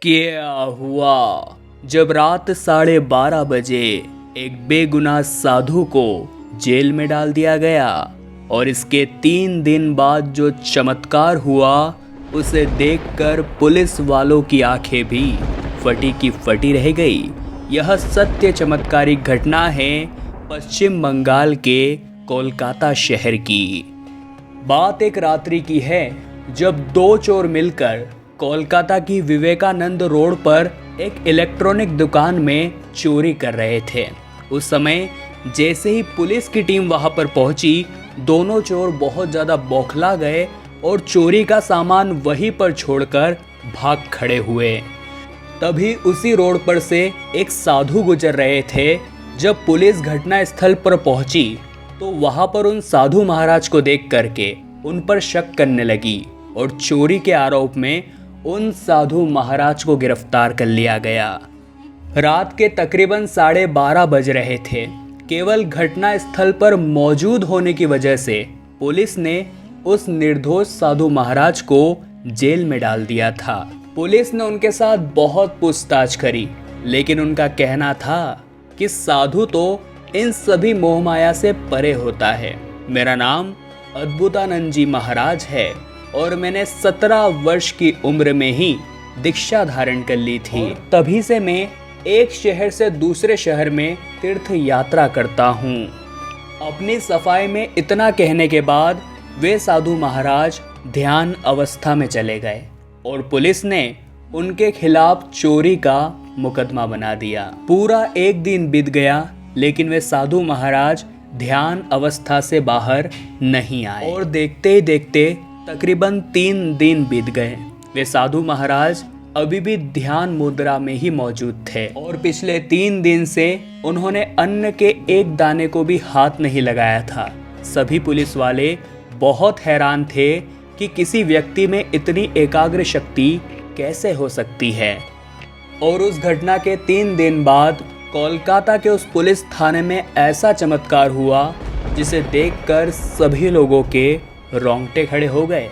क्या हुआ जब रात 12:30 बजे एक बेगुनाह साधु को जेल में डाल दिया गया और इसके 3 दिन बाद जो चमत्कार हुआ उसे देखकर पुलिस वालों की आंखें भी फटी की फटी रह गई। यह सत्य चमत्कारिक घटना है पश्चिम बंगाल के कोलकाता शहर की। बात एक रात्रि की है जब 2 चोर मिलकर कोलकाता की विवेकानंद रोड पर एक इलेक्ट्रॉनिक दुकान में चोरी कर रहे थे। उस समय जैसे ही पुलिस की टीम वहां पर पहुंची, दोनों चोर बहुत ज़्यादा बौखला गए और चोरी का सामान वहीं पर छोड़कर भाग खड़े हुए। तभी उसी रोड पर से एक साधु गुजर रहे थे। जब पुलिस घटना स्थल पर पहुंची तो वहां पर उन साधु महाराज को देख करके उन पर शक करने लगी और चोरी के आरोप में उन साधु महाराज को गिरफ्तार कर लिया गया। रात के तकरीबन 12:30 बज रहे थे। केवल घटना स्थल पर मौजूद होने की वजह से पुलिस ने उस निर्दोष साधु महाराज को जेल में डाल दिया था। पुलिस ने उनके साथ बहुत पूछताछ करी, लेकिन उनका कहना था कि साधु तो इन सभी मोहमाया से परे होता है। मेरा नाम अद्भुतानंद जी महाराज है और मैंने 17 वर्ष की उम्र में ही दीक्षा धारण कर ली थी। तभी से मैं एक शहर से दूसरे शहर में तीर्थ यात्रा करता हूँ। अपनी सफाई में इतना कहने के बाद वे साधु महाराज ध्यान अवस्था में चले गए और पुलिस ने उनके खिलाफ चोरी का मुकदमा बना दिया। पूरा एक दिन बीत गया, लेकिन वे साधु महाराज ध्यान अवस्था से बाहर नहीं आए और देखते ही देखते तकरीबन 3 दिन बीत गए। वे साधु महाराज अभी भी ध्यान मुद्रा में ही मौजूद थे और पिछले 3 दिन से उन्होंने अन्न के एक दाने को भी हाथ नहीं लगाया था। सभी पुलिस वाले बहुत हैरान थे कि किसी व्यक्ति में इतनी एकाग्र शक्ति कैसे हो सकती है। और उस घटना के 3 दिन बाद कोलकाता के उस पुलिस थाने में ऐसा चमत्कार हुआ जिसे देखकर सभी लोगों के रोंगटे खड़े हो गए।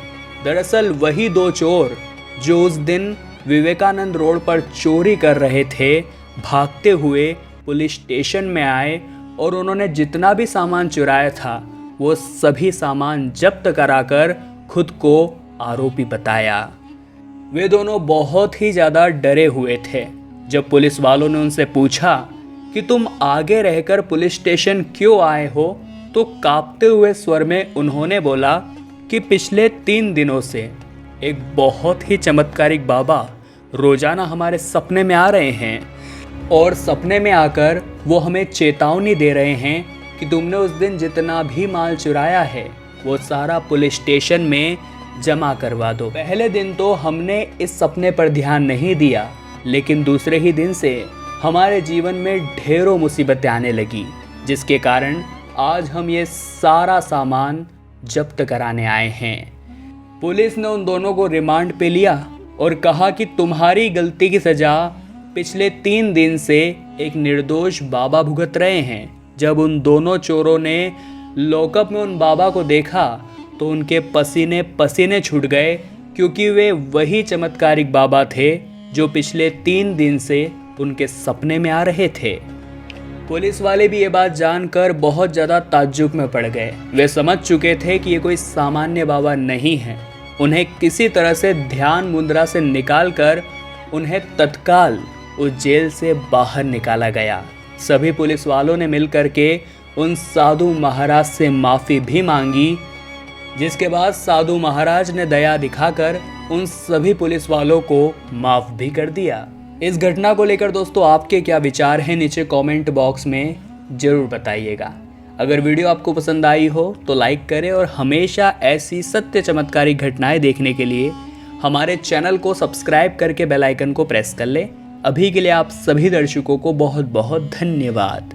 दरअसल वही 2 चोर जो उस दिन विवेकानंद रोड पर चोरी कर रहे थे, भागते हुए पुलिस स्टेशन में आए और उन्होंने जितना भी सामान चुराया था वो सभी सामान जब्त कराकर खुद को आरोपी बताया। वे दोनों बहुत ही ज़्यादा डरे हुए थे। जब पुलिस वालों ने उनसे पूछा कि तुम आगे रहकर पुलिस स्टेशन क्यों आए हो, तो कांपते हुए स्वर में उन्होंने बोला कि पिछले 3 दिनों से एक बहुत ही चमत्कारिक बाबा रोजाना हमारे सपने में आ रहे हैं और सपने में आकर वो हमें चेतावनी दे रहे हैं कि तुमने उस दिन जितना भी माल चुराया है वो सारा पुलिस स्टेशन में जमा करवा दो। पहले दिन तो हमने इस सपने पर ध्यान नहीं दिया, लेकिन दूसरे ही दिन से हमारे जीवन में ढेरों मुसीबतें आने लगी, जिसके कारण आज हम ये सारा सामान जब्त कराने आए हैं। पुलिस ने उन दोनों को रिमांड पे लिया और कहा कि तुम्हारी गलती की सजा पिछले 3 दिन से एक निर्दोष बाबा भुगत रहे हैं। जब उन दोनों चोरों ने लॉकअप में उन बाबा को देखा तो उनके पसीने पसीने छूट गए, क्योंकि वे वही चमत्कारिक बाबा थे जो पिछले 3 दिन से उनके सपने में आ रहे थे। पुलिस वाले भी ये बात जानकर बहुत ज़्यादा ताज्जुब में पड़ गए। वे समझ चुके थे कि ये कोई सामान्य बाबा नहीं है। उन्हें किसी तरह से ध्यान मुद्रा से निकालकर उन्हें तत्काल उस जेल से बाहर निकाला गया। सभी पुलिस वालों ने मिलकर के उन साधु महाराज से माफ़ी भी मांगी, जिसके बाद साधु महाराज ने दया दिखाकर उन सभी पुलिस वालों को माफ़ भी कर दिया। इस घटना को लेकर दोस्तों आपके क्या विचार हैं, नीचे कमेंट बॉक्स में ज़रूर बताइएगा। अगर वीडियो आपको पसंद आई हो तो लाइक करें और हमेशा ऐसी सत्य चमत्कारिक घटनाएं देखने के लिए हमारे चैनल को सब्सक्राइब करके बेल आइकन को प्रेस कर लें। अभी के लिए आप सभी दर्शकों को बहुत बहुत धन्यवाद।